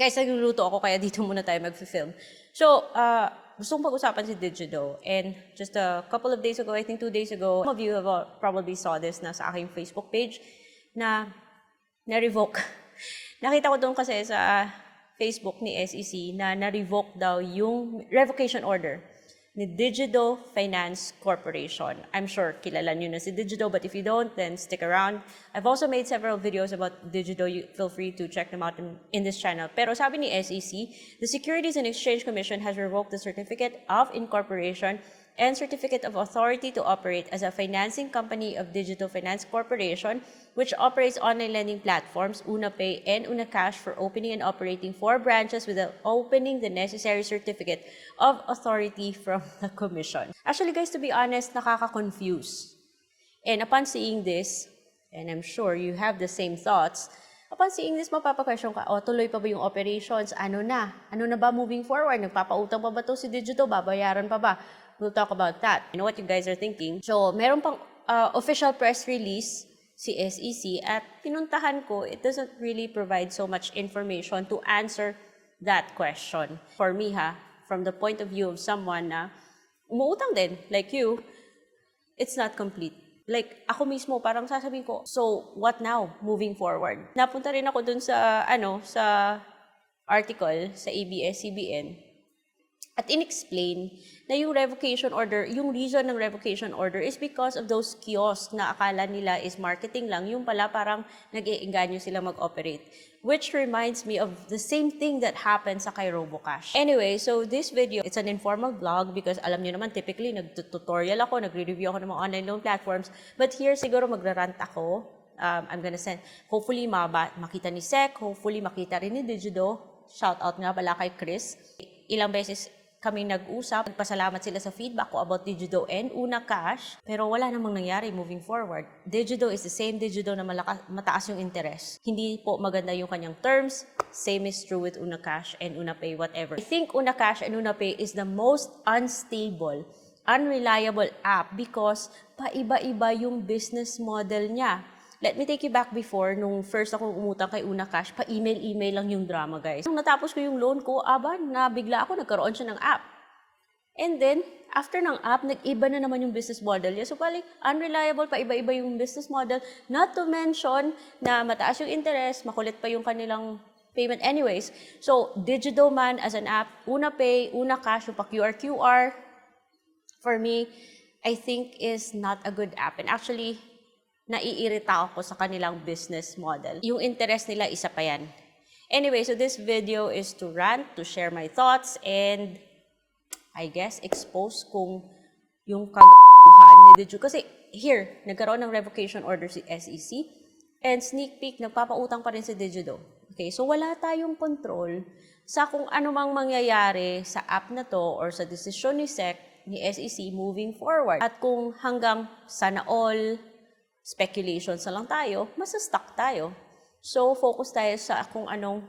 Guys, nagluluto ako kaya dito muna tayo mag-film. So, gusto kong pag-usapan si Digido. And just a couple of days ago, I think 2 days ago, some of you have probably saw this na sa aking Facebook page na na-revoke. Nakita ko doon kasi sa Facebook ni SEC na na-revoke daw yung revocation order ni Digido Finance Corporation. I'm sure kilala nyo na si Digido, but if you don't, then stick around. I've also made several videos about Digido. You feel free to check them out in this channel. Pero sabi ni SEC, the Securities and Exchange Commission has revoked the Certificate of Incorporation and Certificate of Authority to Operate as a financing company of Digital Finance Corporation, which operates online lending platforms, UnaPay and UnaCash, for opening and operating 4 branches without opening the necessary certificate of authority from the Commission. Actually, guys, to be honest, nakaka-confuse. And upon seeing this, and I'm sure you have the same thoughts, upon seeing this, mapapa-question ka, tuloy pa ba yung operations? Ano na? Ano na ba moving forward? Nagpapautang pa ba to si Digido? Babayaran pa ba? We'll talk about that. I know what you guys are thinking. So, meron pang official press release si SEC at pinuntahan ko, it doesn't really provide so much information to answer that question. For me from the point of view of someone na umuutang din, like you, it's not complete. Like, ako mismo, parang sasabihin ko, so, what now, moving forward? Napunta rin ako dun sa, sa article sa ABS-CBN, at in-explain na yung revocation order, yung reason ng revocation order is because of those kiosks na akala nila is marketing lang, yung pala parang nag-iinganyo sila mag-operate. Which reminds me of the same thing that happened sa kay RoboCash. Anyway, so this video, it's an informal vlog because alam niyo naman, typically, nag-tutorial ako, nagre-review ako ng mga online loan platforms. But here, siguro magrarant ako. I'm gonna send, hopefully makita ni Sec, hopefully makita rin ni Digido. Shout out nga pala kay Chris. Ilang beses kami nag-usap, nagpasalamat sila sa feedback ko about Digido and UnaCash, pero wala namang nangyari moving forward. Digido is the same Digido na mataas yung interest. Hindi po maganda yung kanyang terms. Same is true with UnaCash and UnaPay, whatever. I think UnaCash and UnaPay is the most unstable, unreliable app because paiba-iba yung business model niya. Let me take you back before, nung first akong umutang kay UnaCash, pa-email lang yung drama, guys. Nung natapos ko yung loan ko, nabigla ako, nagkaroon siya ng app. And then, after ng app, nag-iba na naman yung business model niya. So, balik, unreliable, pa-iba-iba yung business model. Not to mention na mataas yung interest, makulit pa yung kanilang payment anyways. So, Digido man as an app, UnaPay, UnaCash, yung pa-QR, for me, I think is not a good app. And actually, naiirita ako sa kanilang business model. Yung interest nila, isa pa yan. Anyway, so this video is to rant, to share my thoughts, and I guess expose kung yung kagahan ni Digido. Kasi here, nagkaroon ng revocation order si SEC, and sneak peek, nagpapautang pa rin si Digido. Okay, so wala tayong control sa kung ano mang mangyayari sa app na to or sa desisyon ni SEC, ni SEC moving forward. At kung hanggang sana all speculations na lang tayo, masa-stuck tayo. So, focus tayo sa kung anong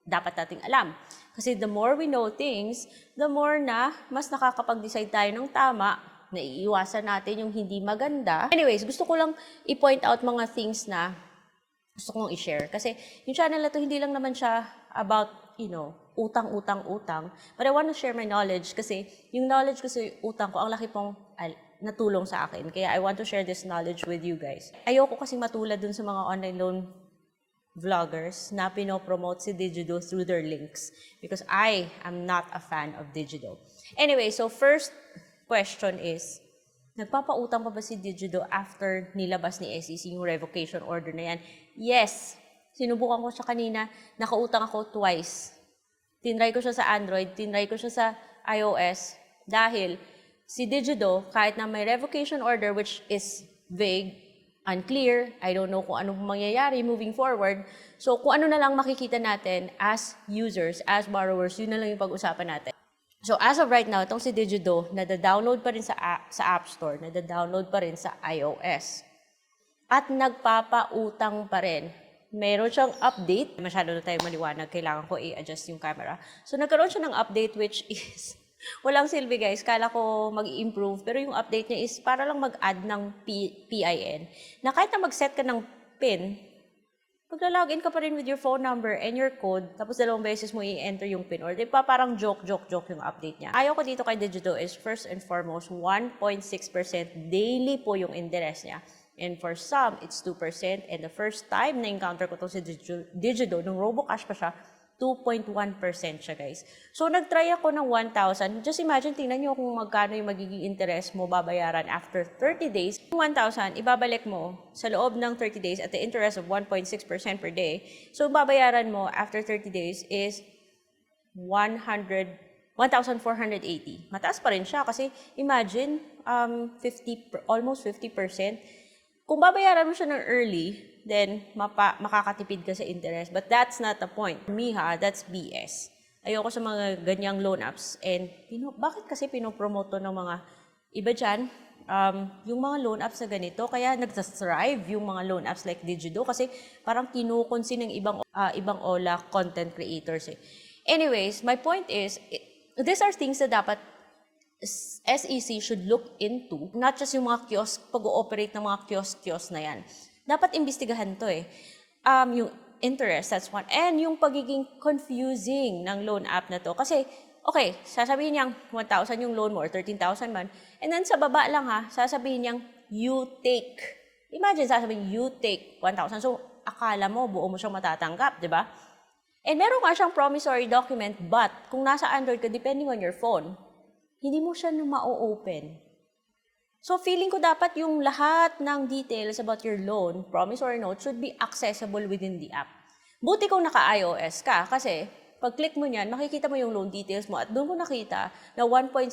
dapat nating alam. Kasi the more we know things, the more na mas nakakapag-decide tayo ng tama, na iiwasan natin yung hindi maganda. Anyways, gusto ko lang i-point out mga things na gusto kong i-share. Kasi yung channel na to, hindi lang naman siya about, utang. But I want to share my knowledge kasi yung knowledge ko sa utang ko, ang laki pong natulong sa akin. Kaya I want to share this knowledge with you guys. Ayoko kasi matulad dun sa mga online loan vloggers na pinopromote si Digido through their links because I am not a fan of Digido. Anyway, so first question is, nagpapautang pa ba si Digido after nilabas ni SEC yung revocation order na yan? Yes! Sinubukan ko siya kanina, nakautang ako twice. Tinry ko siya sa Android, tinry ko siya sa iOS dahil si Digido, kahit na may revocation order which is vague, unclear, I don't know kung anong mangyayari moving forward. So, kung ano na lang makikita natin as users, as borrowers, yun na lang yung pag-usapan natin. So, as of right now, itong si Digido, nada-download pa rin sa App Store, nada-download pa rin sa iOS. At nagpapautang pa rin. Meron siyang update. Masyado na tayo maliwanag, kailangan ko i-adjust yung camera. So, nagkaroon siya ng update which is walang silbi, guys. Kala ko mag-i-improve. Pero yung update niya is para lang mag-add ng PIN. Na kahit na mag-set ka ng PIN, magla-login ka pa rin with your phone number and your code, tapos 2 beses mo i-enter yung PIN, or di ba parang joke yung update niya. Ayaw ko dito kay Digido is first and foremost, 1.6% daily po yung interest niya. And for some, it's 2%. And the first time na-encounter ko to si Digido, nung RoboCash pa siya, 2.1% siya, guys. So, nag-try ako ng 1,000. Just imagine, tingnan nyo kung magkano yung magiging interest mo babayaran after 30 days. Yung 1,000, ibabalik mo sa loob ng 30 days at the interest of 1.6% per day. So, babayaran mo after 30 days is 1,480. Mataas pa rin siya kasi imagine, almost 50%. Kung babayaran mo siya ng early, then makakatipid ka sa interest. But that's not the point. Me that's BS. Ayoko sa mga ganyang loan apps. And bakit kasi pinopromote to ng mga iba dyan? Yung mga loan apps na ganito, kaya nagsa-thrive yung mga loan apps like Digido kasi parang kinukonsi ng ibang OLA content creators. Anyways, my point is, these are things na dapat SEC should look into, not just yung mga kiosk, pag-ooperate ng mga kiosk na yan. Dapat imbestigahan to yung interest, that's one. And yung pagiging confusing ng loan app na to. Kasi, okay, sasabihin niyang 1,000 yung loan mo or 13,000 man. And then sa baba lang sasabihin niyang you take. Imagine, sasabihin you take 1,000. So, akala mo, buo mo siyang matatanggap, di ba? And meron nga siyang promissory document, but kung nasa Android ka, depending on your phone, hindi mo siya ma-open. So, feeling ko dapat yung lahat ng details about your loan, promissory note, should be accessible within the app. Buti kung naka-iOS ka, kasi pag click mo niyan, makikita mo yung loan details mo at doon ko nakita na 1.6%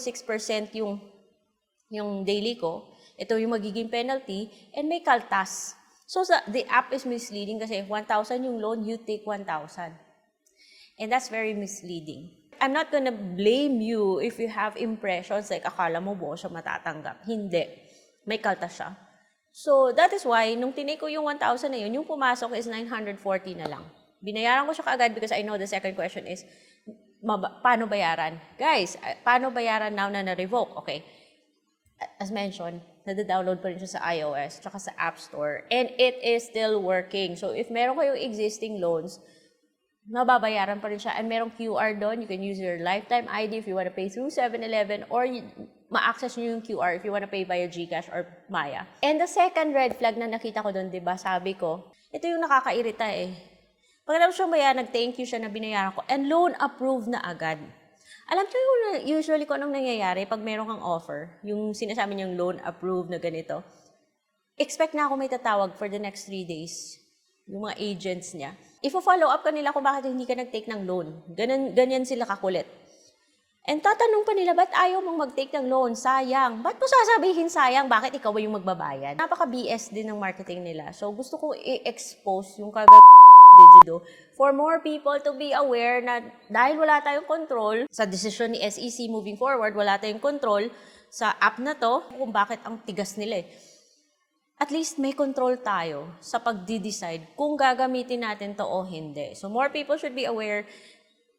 yung daily ko. Ito yung magiging penalty and may kaltas. So, the app is misleading kasi 1,000 yung loan, you take 1,000. And that's very misleading. I'm not gonna blame you if you have impressions like akala mo buo siya matatanggap. Hindi. May kaltas siya. So, that is why, nung tinake ko yung 1,000 na yun, yung pumasok is 940 na lang. Binayaran ko siya kaagad because I know the second question is, paano bayaran? Guys, paano bayaran now na na-revoke? Okay. As mentioned, nada-download pa rin siya sa iOS tsaka sa App Store. And it is still working. So, if meron kayong existing loans, mababayaran pa rin siya. And merong QR doon. You can use your lifetime ID if you want to pay through 7-Eleven or ma-access nyo yung QR if you want to pay via GCash or Maya. And the second red flag na nakita ko doon, diba, sabi ko, ito yung nakakairita Pagkatapos siya nag-thank you siya na binayaran ko and loan approved na agad. Alam nyo yung usually kung anong nangyayari pag meron kang offer, yung sinasabi niyang loan approved na ganito, expect na ako may tatawag for the next 3 days. Yung mga agents niya. Ifo-follow up ka nila kung bakit hindi ka nag-take ng loan. Ganyan sila kakulit. And tatanong pa nila, ba't ayaw mong mag-take ng loan? Sayang. Ba't mo sasabihin sayang? Bakit ikaw yung magbabayad? Napaka-BS din ng marketing nila. So, gusto ko i-expose yung Digido for more people to be aware na dahil wala tayong control sa decision ni SEC moving forward, wala tayong control sa app na to kung bakit ang tigas nila At least may control tayo sa pagdi-decide kung gagamitin natin to o hindi. So more people should be aware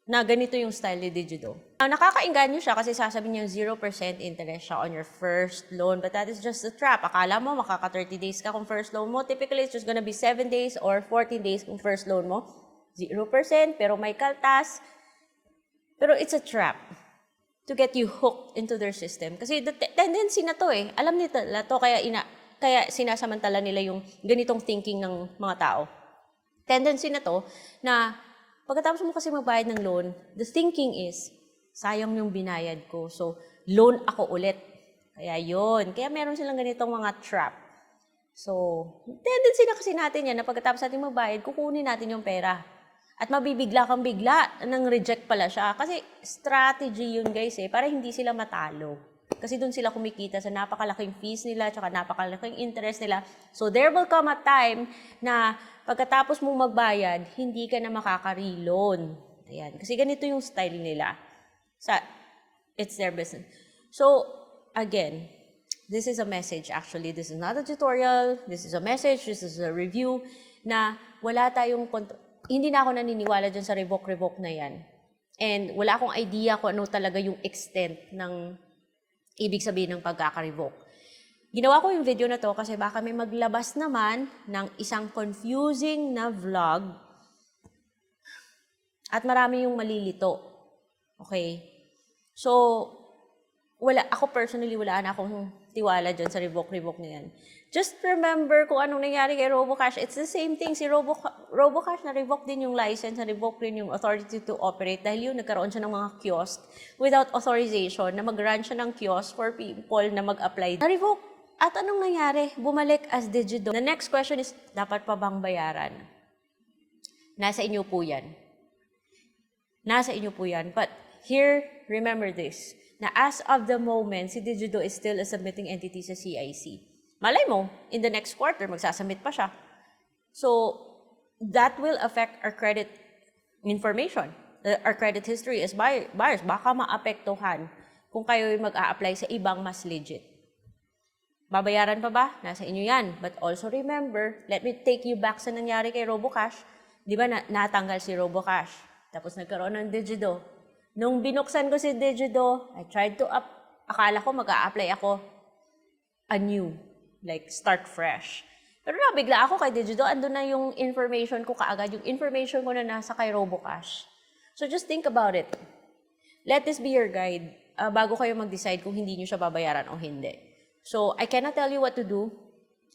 na ganito yung style ni Digido. Nakakainganyo siya kasi sasabihin niya 0% interest siya on your first loan. But that is just a trap. Akala mo makaka 30 days ka kung first loan mo. Typically, it's just gonna be 7 days or 14 days kung first loan mo. 0% pero may kaltas. Pero it's a trap to get you hooked into their system. Kasi the tendency na to alam nila to kaya sinasamantala nila yung ganitong thinking ng mga tao. Tendency na to na pagkatapos mo kasi magbayad ng loan, the thinking is, sayang yung binayad ko. So, loan ako ulit. Kaya yon. Kaya meron silang ganitong mga trap. So, tendency na kasi natin yan na pagkatapos natin magbayad, kukunin natin yung pera. At mabibigla kang bigla nang reject pala siya. Kasi strategy yun guys para hindi sila matalo. Kasi doon sila kumikita sa napakalaking fees nila tsaka napakalaking interest nila. So, there will come a time na pagkatapos mong magbayad, hindi ka na makaka-reloan. Ayan. Kasi ganito yung style nila. It's their business. So, again, this is a message actually. This is not a tutorial. This is a message. This is a review na wala tayong hindi na ako naniniwala dyan sa revoke na yan. And wala akong idea kung ano talaga yung extent ng ibig sabihin ng pagkaka-revoke. Ginawa ko yung video na to kasi baka may maglabas naman ng isang confusing na vlog at marami yung malilito. Okay? So, ako personally, wala na akong tiwala dyan sa revoke na yan. Just remember kung anong nangyari kay RoboCash. It's the same thing. Si RoboCash na-revoke din yung license, na-revoke din yung authority to operate dahil yung nagkaroon siya ng mga kiosk without authorization na mag-run siya ng kiosk for people na mag-apply. Na-revoke. At anong nangyari? Bumalik as Digido. The next question is, dapat pa bang bayaran? Nasa inyo po yan. Nasa inyo po yan. But here, remember this, na as of the moment, si Digido is still a submitting entity sa CIC. Malay mo, in the next quarter, magsasubmit pa siya. So, that will affect our credit information. Our credit history as buyers. Baka maapektuhan kung kayo mag-a-apply sa ibang mas legit. Babayaran pa ba? Nasa inyo yan. But also remember, let me take you back sa nangyari kay RoboCash. Di ba natanggal si RoboCash? Tapos nagkaroon ng Digido. Nung binuksan ko si Digido, I tried to akala ko mag-a-apply ako anew. Like, start fresh. Pero nabigla ako kay Digido, andun na yung information ko kaagad, yung information ko na nasa kay RoboCash. So just think about it. Let this be your guide bago kayo mag-decide kung hindi nyo siya babayaran o hindi. So, I cannot tell you what to do.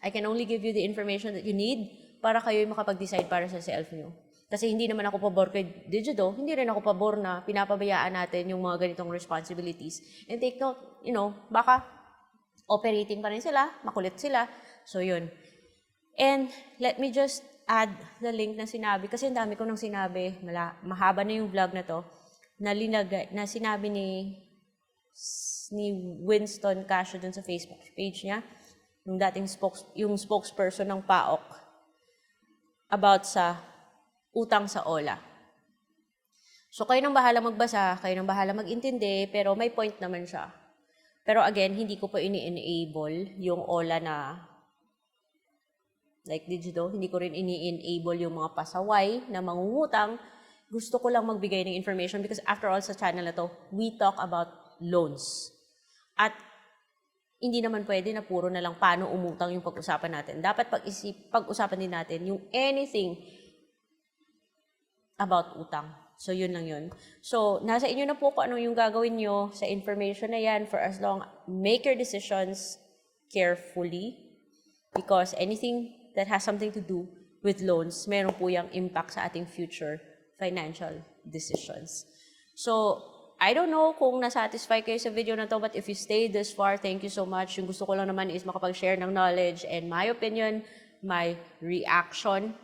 I can only give you the information that you need para kayo makapag-decide para sa self nyo. Kasi hindi naman ako pabor kay Digido, hindi rin ako pabor na pinapabayaan natin yung mga ganitong responsibilities. And take note, baka operating pa rin sila, makulit sila. So, yun. And let me just add the link na sinabi, kasi ang dami ko nang sinabi, mahaba na yung vlog na to, na sinabi ni Winston Casio dun sa Facebook page niya, yung dating spokesperson ng PAOK, about sa utang sa OLA. So, kayo nang bahala magbasa, kayo nang bahala mag-intindi, pero may point naman siya. Pero again, hindi ko pa ini-enable yung OLA na like Digido, hindi ko rin ini-enable yung mga pasaway na mangungutang. Gusto ko lang magbigay ng information because after all sa channel na to, we talk about loans. At hindi naman pwede na puro na lang paano umutang yung pag-usapan natin. Dapat pag-usapan din natin yung anything about utang. So, yun lang yun. So, nasa inyo na po kung ano yung gagawin nyo sa information na yan for as long. Make your decisions carefully because anything that has something to do with loans, meron po yung impact sa ating future financial decisions. So, I don't know kung nasatisfy kayo sa video na to, but if you stayed this far, thank you so much. Yung gusto ko lang naman is makapag-share ng knowledge and my opinion, my reaction.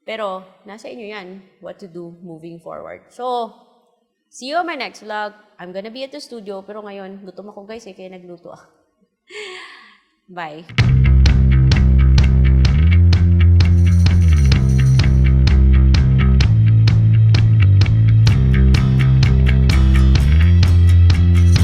Pero, nasa inyo yan, what to do moving forward. So, see you on my next vlog. I'm gonna be at the studio, pero ngayon, gutom ako guys, kaya nagluto ako. Bye.